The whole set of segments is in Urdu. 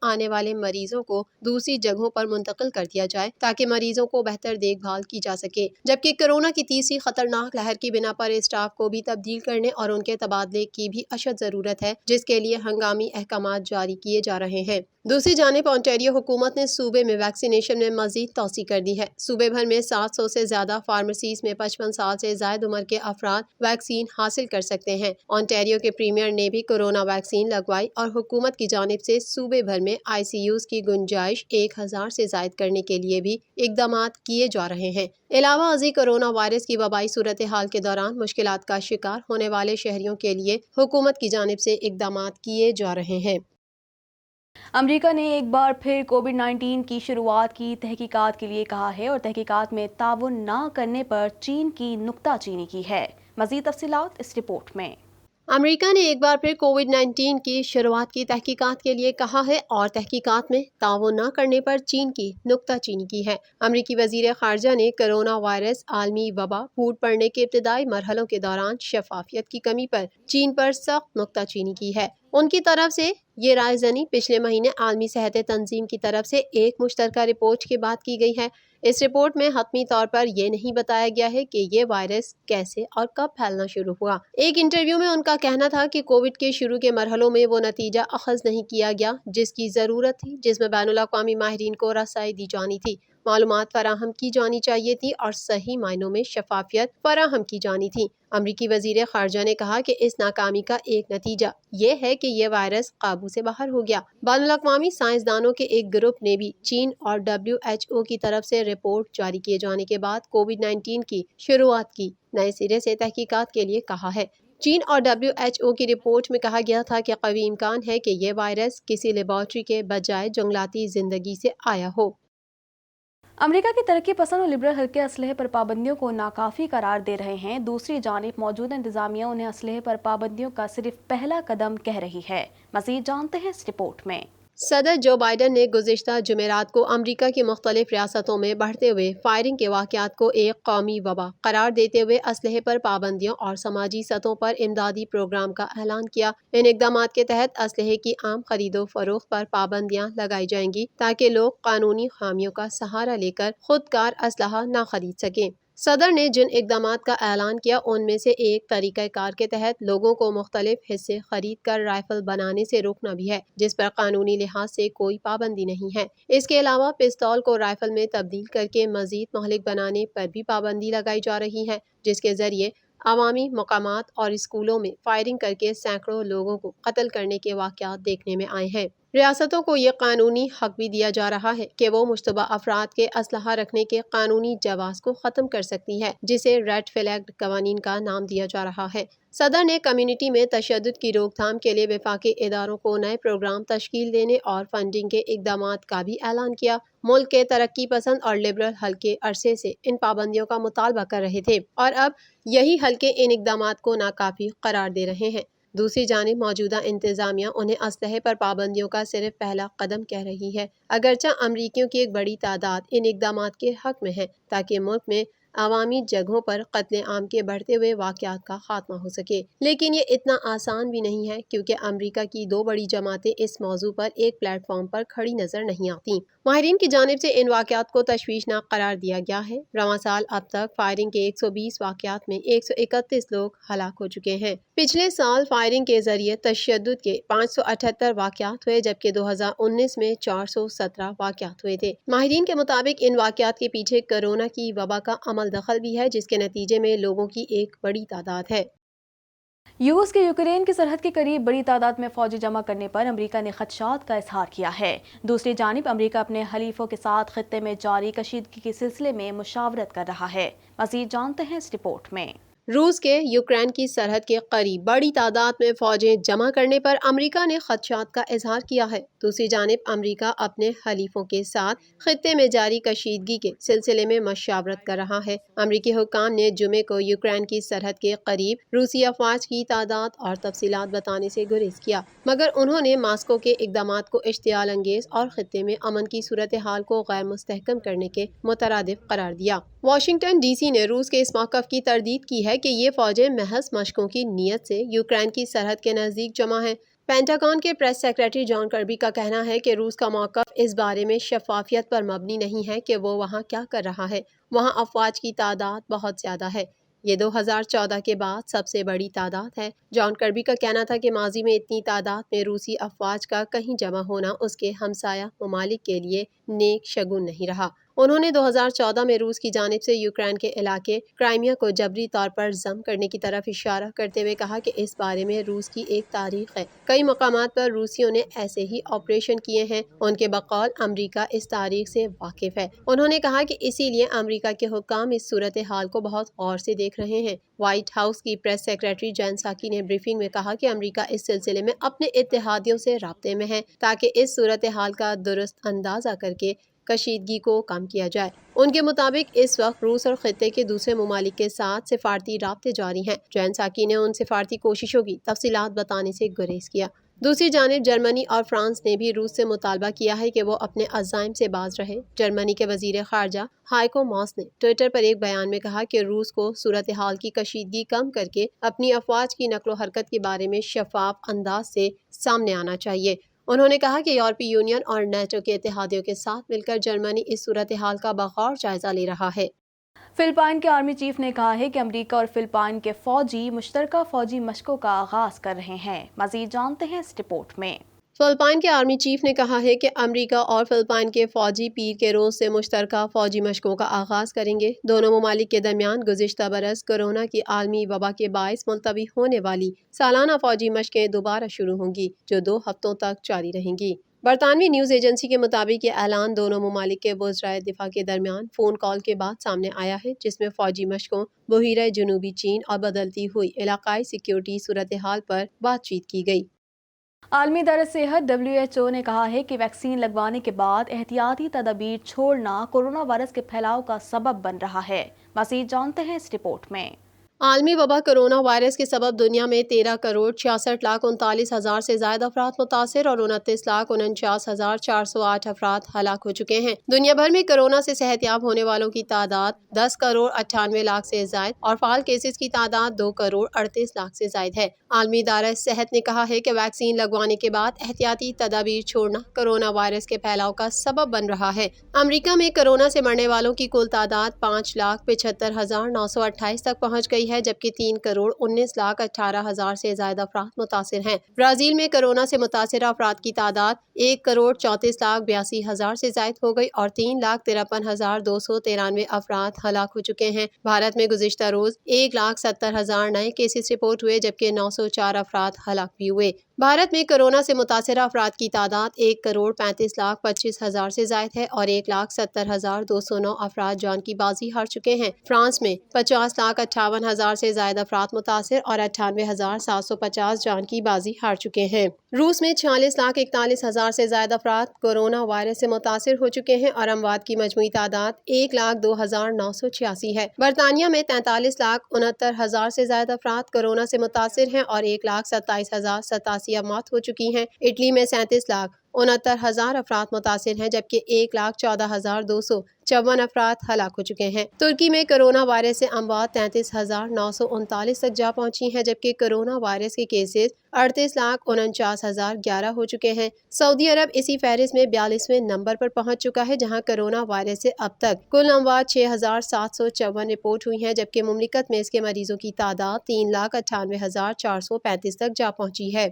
آنے والے مریضوں کو دوسری جگہوں پر منتقل کر دیا جائے تاکہ مریضوں کو بہتر دیکھ بھال کی جا سکے، جبکہ کورونا کی تیسری خطرناک لہر کی بنا پر اسٹاف کو بھی تبدیل کرنے اور ان کے تبادلے کی بھی اشد ضرورت ہے، جس کے لیے ہنگامی احکامات جاری کیے جا رہے ہیں۔ دوسری جانب اونٹاریو حکومت نے صوبے میں ویکسینیشن میں مزید توسیع کر دی ہے۔ صوبے بھر میں 700 سے زیادہ فارمیسیز میں 55 سال سے زائد عمر کے افراد ویکسین حاصل کر سکتے ہیں۔ اونٹاریو کے پریمیئر نے بھی کورونا ویکسین لگوائی اور حکومت کی جانب سے صوبے بھر میں ICUs کی گنجائش 1000 سے زائد کرنے کے لیے بھی اقدامات کیے جا رہے ہیں۔ علاوہ ازیں کورونا وائرس کی وبائی صورتحال کے دوران مشکلات کا شکار ہونے والے شہریوں کے لیے حکومت کی جانب سے اقدامات کیے جا رہے ہیں۔ امریکہ نے ایک بار پھر کووڈ-19 کی شروعات کی تحقیقات کے لیے کہا ہے اور تحقیقات میں تعاون نہ کرنے پر چین کی نکتہ چینی کی ہے۔ مزید تفصیلات اس رپورٹ میں۔ امریکہ نے ایک بار پھر کووڈ-19 کی شروعات کی تحقیقات کے لیے کہا ہے اور تحقیقات میں تعاون نہ کرنے پر چین کی نکتہ چینی کی ہے۔ امریکی وزیر خارجہ نے کرونا وائرس عالمی وبا پھوٹ پڑنے کے ابتدائی مرحلوں کے دوران شفافیت کی کمی پر چین پر سخت نکتہ چینی کی ہے۔ ان کی طرف سے یہ رائے زنی پچھلے مہینے عالمی صحت تنظیم کی طرف سے ایک مشترکہ رپورٹ کے بعد کی گئی ہے۔ اس رپورٹ میں حتمی طور پر یہ نہیں بتایا گیا ہے کہ یہ وائرس کیسے اور کب پھیلنا شروع ہوا۔ ایک انٹرویو میں ان کا کہنا تھا کہ کووڈ کے شروع کے مرحلوں میں وہ نتیجہ اخذ نہیں کیا گیا جس کی ضرورت تھی، جس میں بین الاقوامی ماہرین کو رسائی دی جانی تھی، معلومات فراہم کی جانی چاہیے تھی اور صحیح معنوں میں شفافیت فراہم کی جانی تھی۔ امریکی وزیر خارجہ نے کہا کہ اس ناکامی کا ایک نتیجہ یہ ہے کہ یہ وائرس قابو سے باہر ہو گیا۔ بین الاقوامی سائنسدانوں کے ایک گروپ نے بھی چین اور WHO کی طرف سے رپورٹ جاری کیے جانے کے بعد کووڈ-19 کی شروعات کی نئے سرے سے تحقیقات کے لیے کہا ہے۔ چین اور WHO کی رپورٹ میں کہا گیا تھا کہ قوی امکان ہے کہ یہ وائرس کسی لیبارٹری کے بجائے جنگلاتی زندگی سے آیا ہو۔ امریکہ کی ترقی پسند اور لبرل حلقے اسلحے پر پابندیوں کو ناکافی قرار دے رہے ہیں۔ دوسری جانب موجودہ انتظامیہ انہیں اسلحے پر پابندیوں کا صرف پہلا قدم کہہ رہی ہے۔ مزید جانتے ہیں اس رپورٹ میں۔ صدر جو بائیڈن نے گزشتہ جمعرات کو امریکہ کی مختلف ریاستوں میں بڑھتے ہوئے فائرنگ کے واقعات کو ایک قومی وبا قرار دیتے ہوئے اسلحے پر پابندیوں اور سماجی سطحوں پر امدادی پروگرام کا اعلان کیا۔ ان اقدامات کے تحت اسلحے کی عام خرید و فروخت پر پابندیاں لگائی جائیں گی تاکہ لوگ قانونی خامیوں کا سہارا لے کر خود کار اسلحہ نہ خرید سکیں۔ صدر نے جن اقدامات کا اعلان کیا ان میں سے ایک طریقہ کار کے تحت لوگوں کو مختلف حصے خرید کر رائفل بنانے سے روکنا بھی ہے، جس پر قانونی لحاظ سے کوئی پابندی نہیں ہے۔ اس کے علاوہ پستول کو رائفل میں تبدیل کر کے مزید مہلک بنانے پر بھی پابندی لگائی جا رہی ہے، جس کے ذریعے عوامی مقامات اور اسکولوں میں فائرنگ کر کے سینکڑوں لوگوں کو قتل کرنے کے واقعات دیکھنے میں آئے ہیں۔ ریاستوں کو یہ قانونی حق بھی دیا جا رہا ہے کہ وہ مشتبہ افراد کے اسلحہ رکھنے کے قانونی جواز کو ختم کر سکتی ہے، جسے ریڈ فلیگ قوانین کا نام دیا جا رہا ہے۔ صدر نے کمیونٹی میں تشدد کی روک تھام کے لیے وفاقی اداروں کو نئے پروگرام تشکیل دینے اور فنڈنگ کے اقدامات کا بھی اعلان کیا۔ ملک کے ترقی پسند اور لبرل حلقے عرصے سے ان پابندیوں کا مطالبہ کر رہے تھے اور اب یہی حلقے ان اقدامات کو ناکافی قرار دے رہے ہیں۔ دوسری جانب موجودہ انتظامیہ انہیں اسلحے پر پابندیوں کا صرف پہلا قدم کہہ رہی ہے، اگرچہ امریکیوں کی ایک بڑی تعداد ان اقدامات کے حق میں ہے تاکہ ملک میں عوامی جگہوں پر قتل عام کے بڑھتے ہوئے واقعات کا خاتمہ ہو سکے۔ لیکن یہ اتنا آسان بھی نہیں ہے کیونکہ امریکہ کی دو بڑی جماعتیں اس موضوع پر ایک پلیٹ فارم پر کھڑی نظر نہیں آتی۔ ماہرین کی جانب سے ان واقعات کو تشویشناک قرار دیا گیا ہے۔ رواں سال اب تک فائرنگ کے 120 واقعات میں 131 لوگ ہلاک ہو چکے ہیں۔ پچھلے سال فائرنگ کے ذریعے تشدد کے 578 واقعات ہوئے جبکہ 2019 میں 417 واقعات ہوئے تھے۔ ماہرین کے مطابق ان واقعات کے پیچھے کورونا کی وبا کا عمل دخل بھی ہے، جس کے نتیجے میں لوگوں کی ایک بڑی تعداد ہے۔ روس کے یوکرین کی سرحد کے قریب بڑی تعداد میں فوجی جمع کرنے پر امریکہ نے خدشات کا اظہار کیا ہے۔ دوسری جانب امریکہ اپنے حلیفوں کے ساتھ خطے میں جاری کشیدگی کے سلسلے میں مشاورت کر رہا ہے۔ مزید جانتے ہیں اس رپورٹ میں۔ روس کے یوکرین کی سرحد کے قریب بڑی تعداد میں فوجیں جمع کرنے پر امریکہ نے خدشات کا اظہار کیا ہے۔ دوسری جانب امریکہ اپنے حلیفوں کے ساتھ خطے میں جاری کشیدگی کے سلسلے میں مشاورت کر رہا ہے۔ امریکی حکام نے جمعے کو یوکرین کی سرحد کے قریب روسی افواج کی تعداد اور تفصیلات بتانے سے گریز کیا، مگر انہوں نے ماسکو کے اقدامات کو اشتعال انگیز اور خطے میں امن کی صورتحال کو غیر مستحکم کرنے کے مترادف قرار دیا۔ واشنگٹن ڈی سی نے روس کے اس موقف کی تردید کی ہے کہ یہ فوجیں محض مشقوں کی نیت سے یوکرین کی سرحد کے نزدیک جمع ہیں۔ پینٹاگون کے پریس سیکریٹری جان کربی کا کہنا ہے کہ روس کا موقف اس بارے میں شفافیت پر مبنی نہیں ہے کہ وہ وہاں کیا کر رہا ہے۔ وہاں افواج کی تعداد بہت زیادہ ہے۔ یہ 2014 کے بعد سب سے بڑی تعداد ہے۔ جان کربی کا کہنا تھا کہ ماضی میں اتنی تعداد میں روسی افواج کا کہیں جمع ہونا اس کے ہمسایہ ممالک کے لیے نیک شگون نہیں رہا۔ انہوں نے 2014 میں روس کی جانب سے یوکرین کے علاقے کرائمیا کو جبری طور پر ضم کرنے کی طرف اشارہ کرتے ہوئے کہا کہ اس بارے میں روس کی ایک تاریخ ہے۔ کئی مقامات پر روسیوں نے ایسے ہی آپریشن کیے ہیں۔ ان کے بقول امریکہ اس تاریخ سے واقف ہے۔ انہوں نے کہا کہ اسی لیے امریکہ کے حکام اس صورتحال کو بہت غور سے دیکھ رہے ہیں۔ وائٹ ہاؤس کی پریس سیکریٹری جین ساکی نے بریفنگ میں کہا کہ امریکہ اس سلسلے میں اپنے اتحادیوں سے رابطے میں ہے تاکہ اس صورتحال کا درست اندازہ کر کے کشیدگی کو کم کیا جائے۔ ان کے مطابق اس وقت روس اور خطے کے دوسرے ممالک کے ساتھ سفارتی رابطے جاری ہیں۔ جین ساکی نے ان سفارتی کوششوں کی تفصیلات بتانے سے گریز کیا۔ دوسری جانب جرمنی اور فرانس نے بھی روس سے مطالبہ کیا ہے کہ وہ اپنے عزائم سے باز رہے۔ جرمنی کے وزیر خارجہ ہائیکو ماس نے ٹوئٹر پر ایک بیان میں کہا کہ روس کو صورتحال کی کشیدگی کم کر کے اپنی افواج کی نقل و حرکت کے بارے میں شفاف انداز سے سامنے آنا چاہیے۔ انہوں نے کہا کہ یورپی یونین اور نیٹو کے اتحادیوں کے ساتھ مل کر جرمنی اس صورتحال کا بغور جائزہ لے رہا ہے۔ فلپائن کے آرمی چیف نے کہا ہے کہ امریکہ اور فلپائن کے فوجی مشترکہ فوجی مشقوں کا آغاز کر رہے ہیں۔ مزید جانتے ہیں اس رپورٹ میں۔ فلپائن کے آرمی چیف نے کہا ہے کہ امریکہ اور فلپائن کے فوجی پیر کے روز سے مشترکہ فوجی مشقوں کا آغاز کریں گے۔ دونوں ممالک کے درمیان گزشتہ برس کورونا کی عالمی وبا کے باعث ملتوی ہونے والی سالانہ فوجی مشقیں دوبارہ شروع ہوں گی، جو 2 ہفتوں تک جاری رہیں گی۔ برطانوی نیوز ایجنسی کے مطابق یہ اعلان دونوں ممالک کے وزرائے دفاع کے درمیان فون کال کے بعد سامنے آیا ہے، جس میں فوجی مشقوں، بحیرہ جنوبی چین اور بدلتی ہوئی علاقائی سیکیورٹی صورتحال پر بات چیت کی گئی۔ عالمی ادارہ صحت WHO نے کہا ہے کہ ویکسین لگوانے کے بعد احتیاطی تدابیر چھوڑنا کورونا وائرس کے پھیلاؤ کا سبب بن رہا ہے۔ مزید جانتے ہیں اس رپورٹ میں۔ عالمی وبا کرونا وائرس کے سبب دنیا میں 13,66,39,000 سے زائد افراد متاثر اور 29,49,408 افراد ہلاک ہو چکے ہیں۔ دنیا بھر میں کرونا سے صحت یاب ہونے والوں کی تعداد 10,98,00,000 سے زائد اور فعال کیسز کی تعداد 2,38,00,000 سے زائد ہے۔ عالمی ادارہ صحت نے کہا ہے کہ ویکسین لگوانے کے بعد احتیاطی تدابیر چھوڑنا کرونا وائرس کے پھیلاؤ کا سبب بن رہا ہے۔ امریکہ میں کرونا سے مرنے والوں کی کل تعداد 5,75,928 تک پہنچ گئی ہے، جبکہ 3,19,18,000 سے زائد افراد متاثر ہیں۔ برازیل میں کرونا سے متاثرہ افراد کی تعداد 1,34,82,000 سے زائد ہو گئی اور 3,53,293 افراد ہلاک ہو چکے ہیں۔ بھارت میں گزشتہ روز 1,70,000 نئے کیسز رپورٹ ہوئے، جبکہ 904 افراد ہلاک بھی ہوئے۔ بھارت میں کرونا سے متاثرہ افراد کی تعداد 1,35,25,000 سے زائد ہے اور 1,70,209 افراد جان کی بازی ہار چکے ہیں۔ فرانس میں 50,58,000 سے زائد افراد متاثر اور 98,750 جان کی بازی ہار چکے ہیں۔ روس میں 46,41,000 سے زائد افراد کورونا وائرس سے متاثر ہو چکے ہیں اور اموات کی مجموعی تعداد 1,02,986 ہے۔ برطانیہ میں 43,69,000 سے زائد افراد کورونا سے متاثر ہیں اور 1,27,087 اموات ہو چکی ہیں۔ اٹلی میں 37,69,000 افراد متاثر ہیں، جبکہ 1,14,254 افراد ہلاک ہو چکے ہیں۔ ترکی میں کرونا وائرس سے اموات 33,939 تک جا پہنچی ہیں، جبکہ کرونا وائرس کے کیسز 38,49,011 ہو چکے ہیں۔ سعودی عرب اسی فہرست میں 42ویں نمبر پر پہنچ چکا ہے، جہاں کرونا وائرس سے اب تک کل اموات 6,754 رپورٹ ہوئی ہیں، جبکہ مملکت میں اس کے مریضوں کی تعداد 3,98,435 تک جا پہنچی ہے۔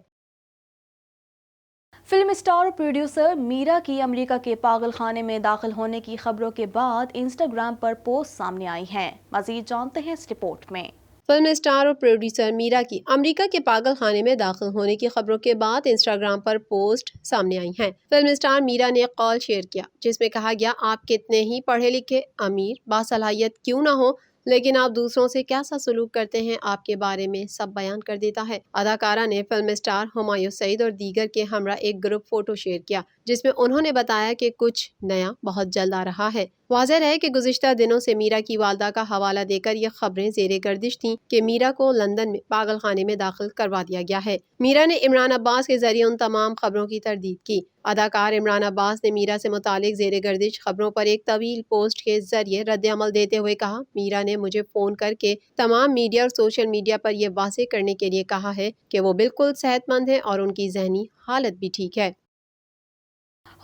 فلم اسٹار اور پروڈیوسر میرا کی امریکہ کے پاگل خانے میں داخل ہونے کی خبروں کے بعد انسٹاگرام پر پوسٹ سامنے آئی ہیں۔ مزید جانتے ہیں اس رپورٹ میں۔ فلم اسٹار اور پروڈیوسر میرا کی امریکہ کے پاگل خانے میں داخل ہونے کی خبروں کے بعد انسٹاگرام پر پوسٹ سامنے آئی ہیں۔ فلم اسٹار میرا نے ایک قول شیئر کیا، جس میں کہا گیا، آپ کتنے ہی پڑھے لکھے، امیر، باصلاحیت کیوں نہ ہو، لیکن آپ دوسروں سے کیسا سلوک کرتے ہیں آپ کے بارے میں سب بیان کر دیتا ہے۔ اداکارہ نے فلم اسٹار ہمایوں سعید اور دیگر کے ہمراہ ایک گروپ فوٹو شیئر کیا، جس میں انہوں نے بتایا کہ کچھ نیا بہت جلد آ رہا ہے۔ واضح رہے کہ گزشتہ دنوں سے میرا کی والدہ کا حوالہ دے کر یہ خبریں زیر گردش تھیں کہ میرا کو لندن میں پاگل خانے میں داخل کروا دیا گیا ہے۔ میرا نے عمران عباس کے ذریعے ان تمام خبروں کی تردید کی۔ اداکار عمران عباس نے میرا سے متعلق زیر گردش خبروں پر ایک طویل پوسٹ کے ذریعے رد عمل دیتے ہوئے کہا، میرا نے مجھے فون کر کے تمام میڈیا اور سوشل میڈیا پر یہ واضح کرنے کے لیے کہا ہے کہ وہ بالکل صحت مند ہے اور ان کی ذہنی حالت بھی ٹھیک ہے۔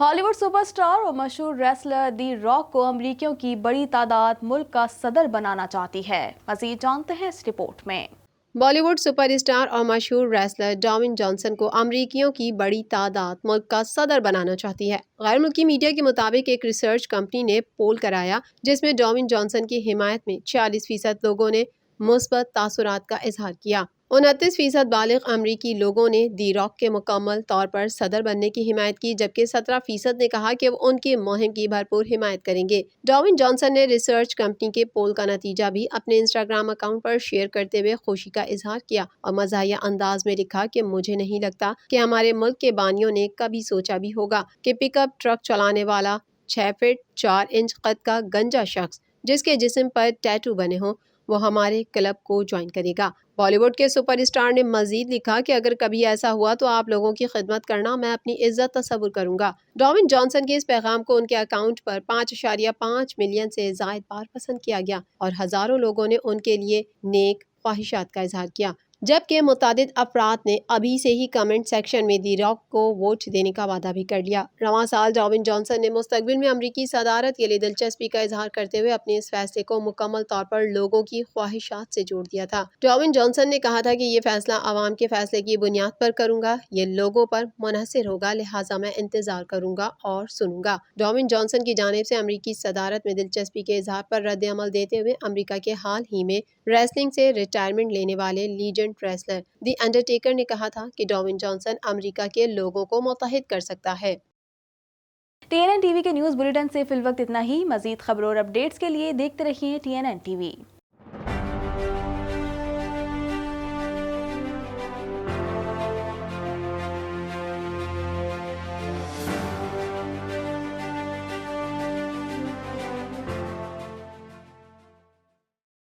ہالی ووڈ سپر اسٹار اور مشہور ریسلر دی راک کو امریکیوں کی بڑی تعداد ملک کا صدر بنانا چاہتی ہے۔ مزید جانتے ہیں اس رپورٹ میں۔ بالی ووڈ سپر اسٹار اور مشہور ریسلر ڈوین جانسن کو امریکیوں کی بڑی تعداد ملک کا صدر بنانا چاہتی ہے۔ غیر ملکی میڈیا کے مطابق ایک ریسرچ کمپنی نے پول کرایا جس میں ڈوین جانسن کی حمایت میں 46% لوگوں نے مثبت تاثرات کا اظہار کیا۔ 29% بالغ امریکی لوگوں نے دی راک کے مکمل طور پر صدر بننے کی حمایت کی، جبکہ 17% نے کہا کہ وہ ان کی مہم کی بھرپور حمایت کریں گے۔ ڈوین جانسن نے ریسرچ کمپنی کے پول کا نتیجہ بھی اپنے انسٹاگرام اکاؤنٹ پر شیئر کرتے ہوئے خوشی کا اظہار کیا اور مزاحیہ انداز میں لکھا کہ مجھے نہیں لگتا کہ ہمارے ملک کے بانیوں نے کبھی سوچا بھی ہوگا کہ پک اپ ٹرک چلانے والا 6 فٹ 4 انچ قد کا گنجا شخص جس کے جسم پر ٹیٹو بنے ہوں وہ ہمارے کلب کو جوائن کرے گا۔ بالی ووڈ کے سپر اسٹار نے مزید لکھا کہ اگر کبھی ایسا ہوا تو آپ لوگوں کی خدمت کرنا میں اپنی عزت تصور کروں گا۔ ڈوین جانسن کے اس پیغام کو ان کے اکاؤنٹ پر 5.5 ملین سے زائد بار پسند کیا گیا اور ہزاروں لوگوں نے ان کے لیے نیک خواہشات کا اظہار کیا، جبکہ متعدد افراد نے ابھی سے ہی کمنٹ سیکشن میں دی راک کو ووٹ دینے کا وعدہ بھی کر لیا۔ رواں سال ڈوین جانسن نے مستقبل میں امریکی صدارت کے لیے دلچسپی کا اظہار کرتے ہوئے اپنے اس فیصلے کو مکمل طور پر لوگوں کی خواہشات سے جوڑ دیا تھا۔ ڈوین جانسن نے کہا تھا کہ یہ فیصلہ عوام کے فیصلے کی بنیاد پر کروں گا، یہ لوگوں پر منحصر ہوگا، لہٰذا میں انتظار کروں گا اور سنوں گا۔ ڈوین جانسن کی جانب سے امریکی صدارت میں دلچسپی کے اظہار پر رد عمل دیتے ہوئے امریکہ کے حال ہی میں ریسلنگ سے ریٹائرمنٹ لینے والے لیجنڈ ریسلر دی انڈرٹیکر نے کہا تھا کہ ڈوین جانسن امریکہ کے لوگوں کو متحد کر سکتا ہے۔ TNN ٹی وی کے نیوز بلیٹن سے فی الوقت اتنا ہی۔ مزید خبروں اور اپڈیٹس کے لیے دیکھتے رہیے TNN ٹی وی۔